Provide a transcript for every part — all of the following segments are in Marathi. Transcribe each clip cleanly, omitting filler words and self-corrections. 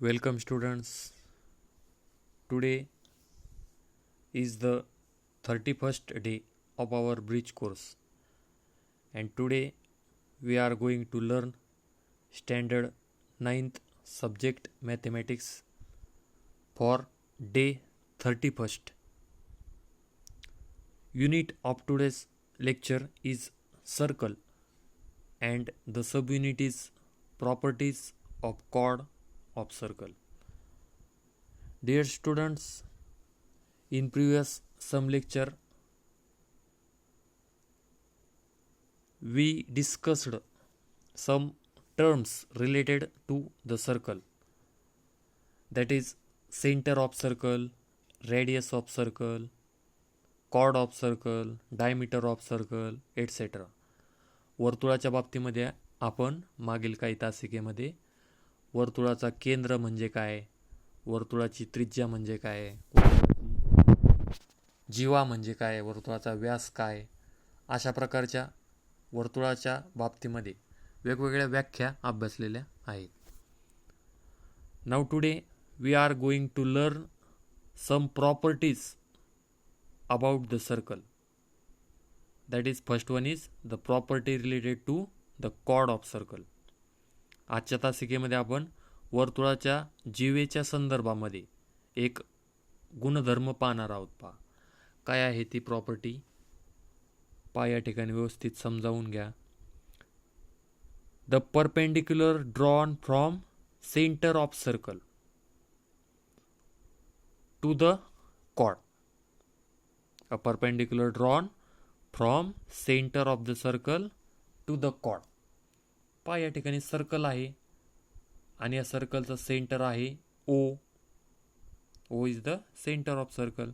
Welcome, students. Today is the 31st day of our bridge course, and today we are going to learn standard 9th subject mathematics for day 31st. Unit of today's lecture is circle, and the subunit is properties of chord of circle. Dear students, in previous some lecture we discussed some terms related to the circle, that is center of circle, radius of circle, chord of circle, diameter of circle, etc. वर्तुळाच्या बाबतीमध्ये आपण मागील काही तासिकेमध्ये वर्तुळाचा केंद्र म्हणजे काय, वर्तुळाची त्रिज्या म्हणजे काय, जीवा म्हणजे काय, वर्तुळाचा व्यास काय, अशा प्रकारच्या वर्तुळाच्या बाबतीमध्ये वेगवेगळ्या व्याख्या अभ्यासलेल्या आहेत. Now today we are going to learn some properties about the circle. That is first one is the property related to the chord of circle. आजच्या तासिकेमध्ये आपण वर्तुळाच्या जीवेच्या संदर्भामध्ये एक गुणधर्म पाहणार आहोत. पहा काय आहे ती प्रॉपर्टी, या ठिकाणी व्यवस्थित समजावून घ्या. The perpendicular drawn from centre of circle to the chord. A perpendicular drawn from centre of the circle to the chord. या ठिकाणी सर्कल आहे आणि या सर्कलचं सेंटर आहे O. O is the centre of circle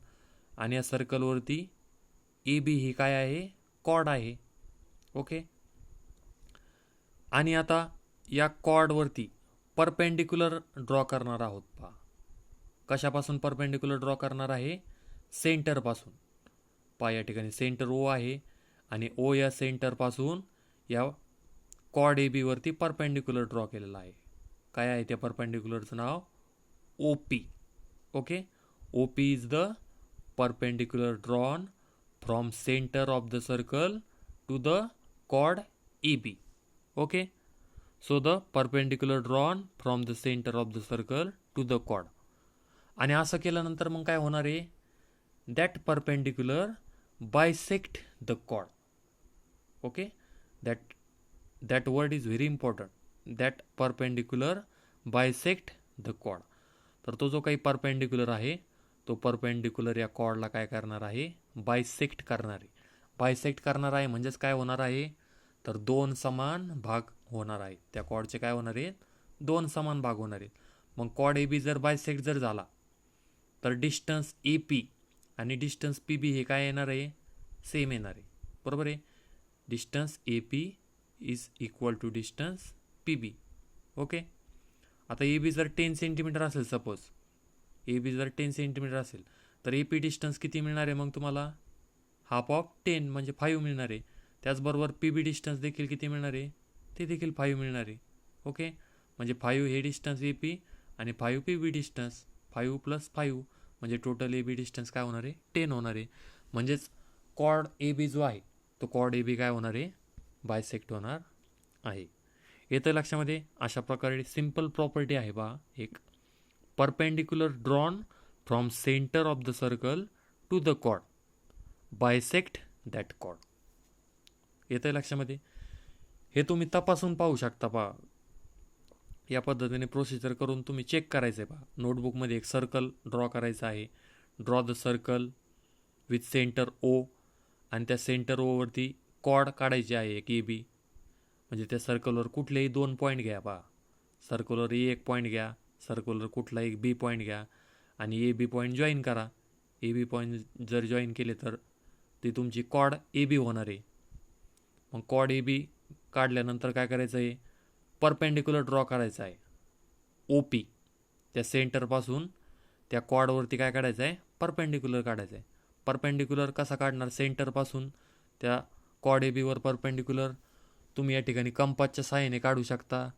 आणि या सर्कलवरती ए बी ही काय आहे, कॉर्ड आहे. ओके. आणि आता या कॉर्डवरती परपेंडिक्युलर ड्रॉ करणार आहोत. पहा कशापासून परपेंडिक्युलर ड्रॉ करणार आहे, सेंटरपासून. या ठिकाणी सेंटर ओ आहे आणि ओ या सेंटरपासून या कॉर्ड ए बी वरती परपेंडिक्युलर ड्रॉ केलेला आहे. काय आहे त्या परपेंडिक्युलरचं नाव, O P. Okay. O P is the perpendicular drawn from center of the circle to the chord AB. Okay. So the perpendicular drawn from the center of the circle to the chord. आणि असं केल्यानंतर मग काय होणार आहे, that perpendicular bisect the chord. Okay. That word is very important. That perpendicular bisect the chord. तर तो जो काही परपेंडिक्युलर आहे तो परपेंडिक्युलर या कॉर्डला काय करणार आहे, बायसेक्ट करणार आहे. बायसेक्ट करणार आहे म्हणजेच काय होणार आहे, तर दोन समान भाग होणार आहेत. त्या कॉर्डचे काय होणार आहेत, दोन समान भाग होणार आहेत. मग कॉर्ड ए बी जर बायसेक्ट जर झाला तर डिस्टन्स ए पी आणि डिस्टन्स पी बी हे काय येणार आहे, सेम येणार आहे. बरोबर आहे. Distance A P is equal to distance P B. Okay. आता ए बी जर 10 सेंटीमीटर असेल, सपोज ए बी जर 10 सेंटीमीटर असेल तर ए पी डिस्टन्स किती मिळणार आहे, मग तुम्हाला हाफ ऑफ 10 म्हणजे 5 मिळणार आहे. त्याचबरोबर पी बी डिस्टन्स देखील किती मिळणार आहे, ते देखील 5 मिळणार आहे. ओके. म्हणजे 5 हे डिस्टन्स ए पी आणि 5 पी बी डिस्टन्स, 5 + 5 म्हणजे टोटल ए बी डिस्टन्स काय होणार आहे, 10 होणार आहे. म्हणजेच कॉर्ड ए बी जो आहे तो कॉर्ड ए बी काय होणार आहे, बायसेक्ट होणार आहे. येतं लक्षामध्ये. अशा प्रकारे सिंपल प्रॉपर्टी आहे बा एक, perpendicular drawn from center of the circle to the chord bisect that chord. येतंय लक्षामध्ये. हे तुम्ही तपासून पाहू शकता. पहा या पद्धतीने प्रोसिजर करून तुम्ही चेक करायचं आहे. पहा नोटबुकमध्ये एक सर्कल ड्रॉ करायचं आहे. Draw the circle with centre O आणि त्या सेंटर ओवरती कॉर्ड काढायची आहे एक ए बी. म्हणजे त्या सर्कलवर कुठलेही दोन पॉईंट घ्या. पहा सर्कलवर ए एक पॉईंट घ्या, सर्कलवर कुठला एक बी पॉईंट घ्या आणि ए बी पॉईंट जॉईन करा. ए बी पॉईंट जर जॉईन केले तर ती तुमची कॉर्ड ए बी होणार आहे. मग कॉर्ड ए बी काढल्यानंतर काय करायचं आहे, परपेंडिक्युलर ड्रॉ करायचा आहे ओ पी. त्या सेंटरपासून त्या कॉर्डवरती काय काढायचं आहे, परपेंडिक्युलर काढायचं आहे. परपेंडिक्युलर कसा काढणार, सेंटरपासून त्या कॉर्ड ए बीवर परपेंडिक्युलर तुम्ही या ठिकाणी कंपासच्या सहाय्याने काढू शकता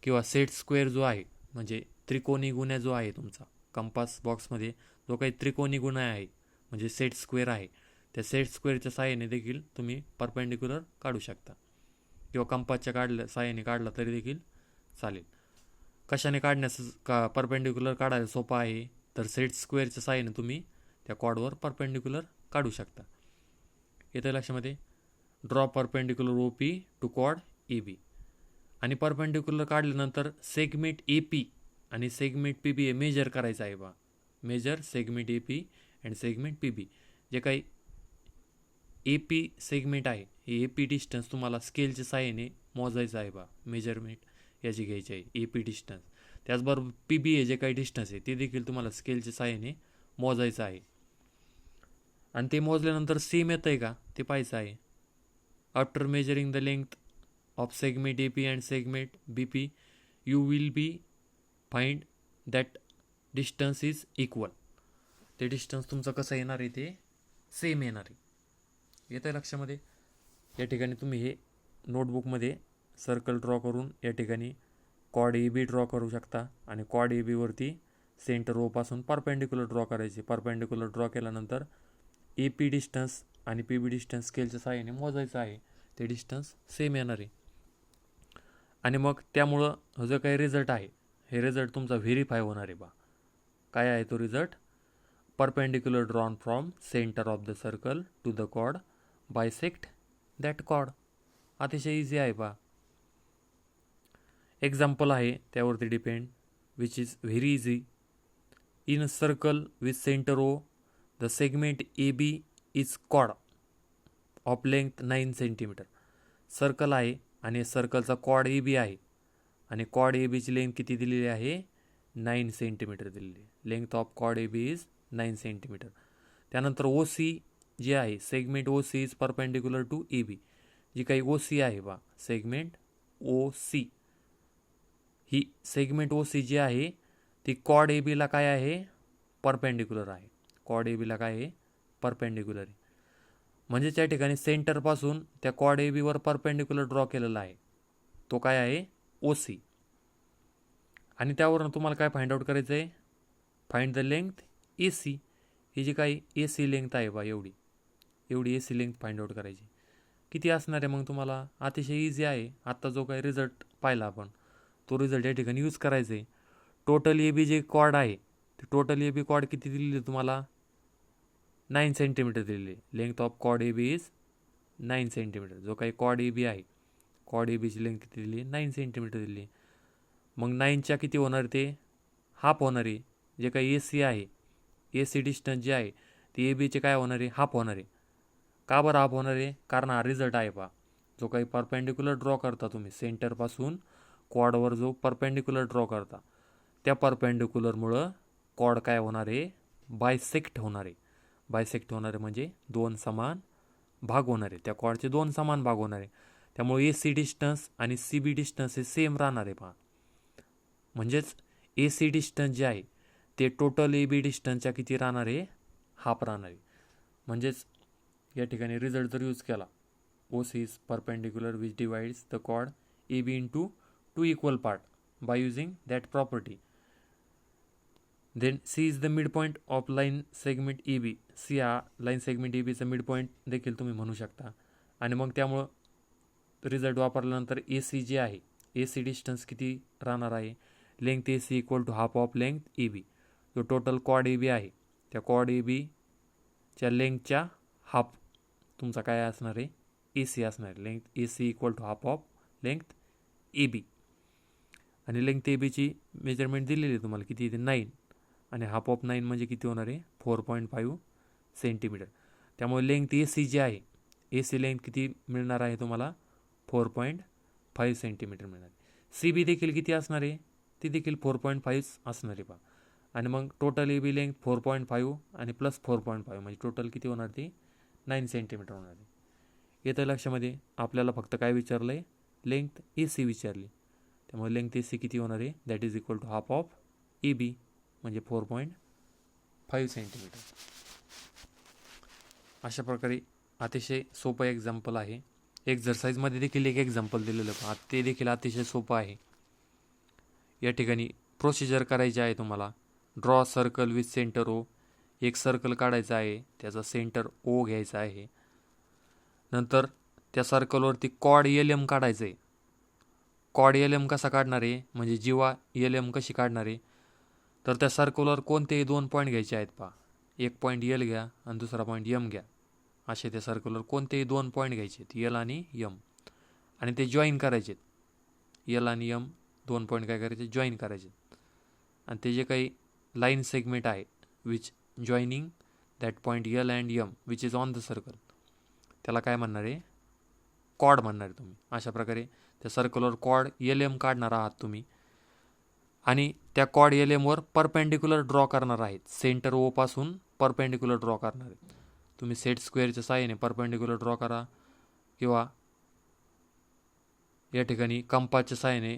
किंवा सेट स्क्वेअर जो आहे म्हणजे त्रिकोणी गुन्हा जो आहे तुमचा कंपास बॉक्समध्ये जो काही त्रिकोणी गुन्हा आहे म्हणजे सेट स्क्वेअर आहे, त्या सेट स्क्वेअरच्या साहाय्याने देखील तुम्ही परपेंडिक्युलर काढू शकता किंवा कंपासच्या साहाय्याने काढला तरी देखील चालेल. कशाने काढण्यास परपेंडिक्युलर काढायला सोपं आहे तर सेट स्क्वेअरच्या साहाय्याने तुम्ही त्या कॉर्डवर परपेंडिक्युलर काढू शकता. येतं लक्षामध्ये. Draw perpendicular O P to chord A B. आणि परपेंडिक्युलर काढल्यानंतर सेगमेंट ए पी आणि सेगमेंट पी बी हे मेजर करायचं आहे बा. Measure segment A P and segment P B. जे काही ए पी सेगमेंट आहे हे ए पी डिस्टन्स तुम्हाला स्केलच्या साहाय्याने मोजायचं आहे बा. मेजरमेंट याची घ्यायची आहे ए पी डिस्टन्स. त्याचबरोबर पी बी हे जे काही डिस्टन्स आहे ते देखील तुम्हाला स्केलच्या साहाय्याने मोजायचं आहे. आणि ते मोजल्यानंतर सेम येतं आहे का ते पाहायचं आहे. After measuring the length of segment AP and segment BP, you will be find that distance is equal. ते डिस्टन्स तुमचं कसं येणार आहे ते सेम येणार आहे. येतं आहे लक्षामध्ये. या ठिकाणी तुम्ही हे नोटबुकमध्ये सर्कल ड्रॉ करून या ठिकाणी कॉर्ड ए बी ड्रॉ करू शकता आणि कॉर्ड ए बीवरती सेंटर ओपासून परपेंडिक्युलर ड्रॉ करायचे. परपेंडिक्युलर ड्रॉ केल्यानंतर ए पी डिस्टन्स आणि पी बी डिस्टन्स स्केलच्या साहाय्याने मोजायचं आहे. ते डिस्टन्स सेम येणार आहे. आणि मग त्यामुळं जो काही रिझल्ट आहे हे रिझल्ट तुमचा व्हेरीफाय होणार आहे बा. काय आहे तो result. Perpendicular drawn from centre of the circle to the chord bisect that chord. अतिशय इझी आहे बा. एक्झाम्पल आहे त्यावरती depend which is very easy. In a circle with centre O the segment A B is chord of length 9 centimetre. Circle आहे आणि सर्कलचा कॉर्ड ए बी आहे आणि कॉर्ड ए बीची लेंथ किती दिलेली आहे 9 सेंटीमीटर दिलेली आहे. Length of chord A B is 9 centimetre. त्यानंतर ओ सी जे आहे segment O C is perpendicular to A B. जी काही ओ सी आहे बा सेगमेंट ओ सी ही सेगमेंट ओ सी जी आहे ती कॉर्ड ए बीला काय आहे परपेंडिक्युलर आहे. कॉर्ड ए बीला काय आहे परपेंडिक्युलर आहे. म्हणजे त्या ठिकाणी सेंटरपासून त्या chord A beaver perpendicular draw केलेला आहे तो काय आहे ओ सी. आणि त्यावरून तुम्हाला काय फाइंड आउट करायचं आहे find the length A C. ही जी काही ए सी लेंथ आहे बा एवढी A C length find out करायची. किती असणार आहे मग तुम्हाला अतिशय इझी आहे. आत्ता जो काही रिझल्ट पाहिला आपण तो रिझल्ट या ठिकाणी यूज करायचा आहे. Total A B J cord आहे ते टोटल ए बी कॉर्ड किती दिलेली तुम्हाला 9 सेंटीमीटर दिलेली. Length of chord A B is 9 centimetre. जो काही कॉर्ड ए बी आहे कॉर्ड ए बीची लेंथ किती दिली 9 सेंटीमीटर दिली. मग 9च्या किती होणार ते हाफ होणार आहे. जे काही ए सी आहे ए सी डिस्टन्स जे आहे ते ए बीचे काय होणार आहे हाफ होणार आहे. का बरं हाफ होणार आहे कारण हा रिझल्ट आहे पहा. जो काही परपेंडिक्युलर ड्रॉ करता तुम्ही सेंटरपासून कॉर्डवर जो परपेंडिक्युलर ड्रॉ करता त्या परपेंडिक्युलरमुळं कॉर्ड काय होणार आहे बायसेक्ट होणार आहे. बायसेक्ट होणार आहे म्हणजे 2 समान भाग होणार आहे. त्या कॉर्डचे 2 समान भाग होणार आहे. त्यामुळे ए सी डिस्टन्स आणि सी बी डिस्टन्स हे सेम राहणार आहे पहा. म्हणजेच ए सी डिस्टन्स जे आहे ते टोटल ए बी डिस्टन्सच्या किती राहणार आहे हाफ राहणार आहे. म्हणजेच या ठिकाणी रिझल्ट जर यूज केला O C is perpendicular which divides the chord A B into 2 equal part by using that property. Then C is the mid point of line segment A B. C हा लाईन सेगमेंट ए बीचा मिड पॉईंट देखील तुम्ही म्हणू शकता. आणि मग त्यामुळं रिझल्ट वापरल्यानंतर ए सी जे आहे ए सी डिस्टन्स किती राहणार आहे length A C equal to half of length A B. जो टोटल कॉर्ड ए बी आहे त्या कॉर्ड ए बीच्या लेंथच्या हाफ तुमचा काय असणार आहे ए सी असणार आहे. Length A C equal to half of length A B. आणि लेंथ ए बीची मेजरमेंट दिलेली आहे तुम्हाला किती येते 9 आणि हाफ ऑफ 9 म्हणजे किती होणार आहे 4.5 सेंटीमीटर. त्यामुळे लेंथ ए सी जी आहे ए सी लेंथ किती मिळणार आहे तुम्हाला 4.5 सेंटीमीटर मिळणार. सी बी देखील किती असणार आहे ती देखील 4.5 असणार आहे पहा. आणि मग टोटल ए बी लेंथ 4.5 आणि प्लस 4.5 म्हणजे टोटल किती होणार ती 9 सेंटीमीटर होणार आहे. येतं लक्षामध्ये. आपल्याला फक्त काय विचारलं आहे लेंथ ए सी विचारली. त्यामुळे लेंथ ए सी किती होणार आहे that is equal to half of A B म्हणजे 4.5 सेंटीमीटर. अशा प्रकारे अतिशय सोपं एक्झाम्पल आहे. एक्झरसाईजमध्ये देखील एक एक्झाम्पल दिलेलं पहा ते देखील अतिशय सोपं आहे. या ठिकाणी प्रोसिजर करायची आहे तुम्हाला. Draw circle with centre O. एक सर्कल काढायचा आहे, त्याचा सेंटर ओ घ्यायचा आहे. नंतर त्या सर्कलवरती कॉड एल एम काढायचं आहे. कॉड एल एम कसा काढणार आहे, म्हणजे जीवा एल एम कशी काढणार आहे, तर त्या सर्कलवर कोणतेही 2 पॉईंट घ्यायचे आहेत पहा. एक पॉईंट एल घ्या आणि दुसरा पॉईंट यम घ्या. असे त्या सर्कलवर कोणतेही 2 पॉईंट घ्यायचे आहेत, एल आणि यम, आणि ते जॉईन करायचे. एल आणि यम 2 पॉईंट काय करायचे, जॉईन करायचे. आणि ते जे काही लाईन सेगमेंट आहे which joining that point L and M which is on the circle, त्याला काय म्हणणार आहे, कॉड म्हणणार आहे तुम्ही. अशा प्रकारे त्या सर्कलवर कॉड एल एम काढणार आहात तुम्ही, आणि त्या कॉड एल एमवर परपेंडिक्युलर ड्रॉ करणार आहेत. सेंटर ओ पासून परपेंडिक्युलर ड्रॉ करणार आहेत तुम्ही. सेट स्क्वेअरच्या साहाय्याने परपेंडिक्युलर ड्रॉ करा, किंवा या ठिकाणी कंपासच्या साहाय्याने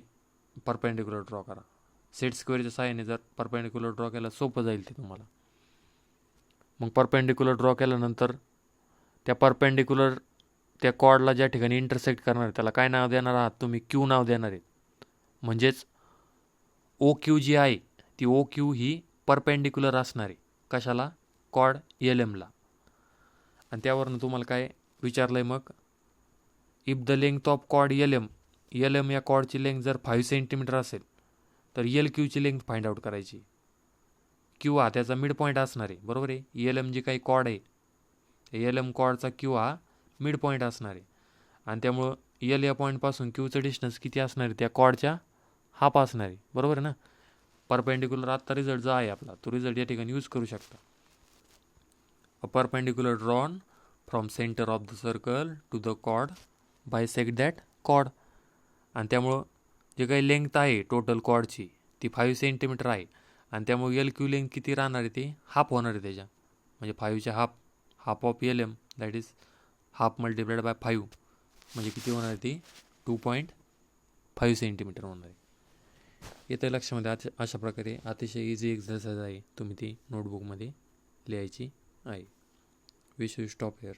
परपेंडिक्युलर ड्रॉ करा. सेट स्क्वेअरच्या साहाय्याने जर परपेंडिक्युलर ड्रॉ केला सोपं जाईल ते तुम्हाला. मग परपेंडिक्युलर ड्रॉ केल्यानंतर त्या परपेंडिक्युलर त्या कॉर्डला ज्या ठिकाणी इंटरसेक्ट करणार आहे त्याला काय नाव देणार आहात तुम्ही, क्यू नाव देणार आहेत. म्हणजेच ओ क्यू जी आहे ती ओ क्यू ही परपेंडिक्युलर असणार आहे कशाला, कॉर्ड एल एमला. आणि त्यावरून तुम्हाला काय विचारलं आहे मग, if the length of chord L M, L M या कॉर्डची लेंथ जर 5 सेंटीमीटर असेल तर एल क्यूची लेंथ फाइंड आउट करायची. क्यू हा त्याचा मिड पॉईंट असणार आहे, बरोबर आहे. एल एम जी काही कॉर्ड आहे, एल एम कॉर्डचा क्यू हा मिड पॉईंट असणार आहे. आणि त्यामुळं एल या पॉईंटपासून क्यूचं डिस्टन्स किती असणार आहे, त्या कॉर्डच्या हाफ असणार आहे, बरोबर आहे ना. परपेंडिक्युलर आत्ता रिझल्ट जो आहे आपला, तो रिझल्ट या ठिकाणी यूज करू शकता. A perpendicular drawn from centre of the circle to the chord bisect that chord. आणि त्यामुळं जे काही लेंथ आहे टोटल कॉर्डची ती 5 सेंटीमीटर आहे. आणि त्यामुळे एल क्यू लेंथ किती राहणार आहे, ते हाफ होणार आहे त्याच्या, म्हणजे 5च्या half of L M that is half multiplied by 5, म्हणजे किती होणार आहे ती 2.5 सेंटीमीटर होणार आहे. येतं लक्षामध्ये. अशा प्रकारे अतिशय इझी एक्झरसाइज आहे, तुम्ही ती नोटबुकमध्ये लिहायची आहे. We should stop here.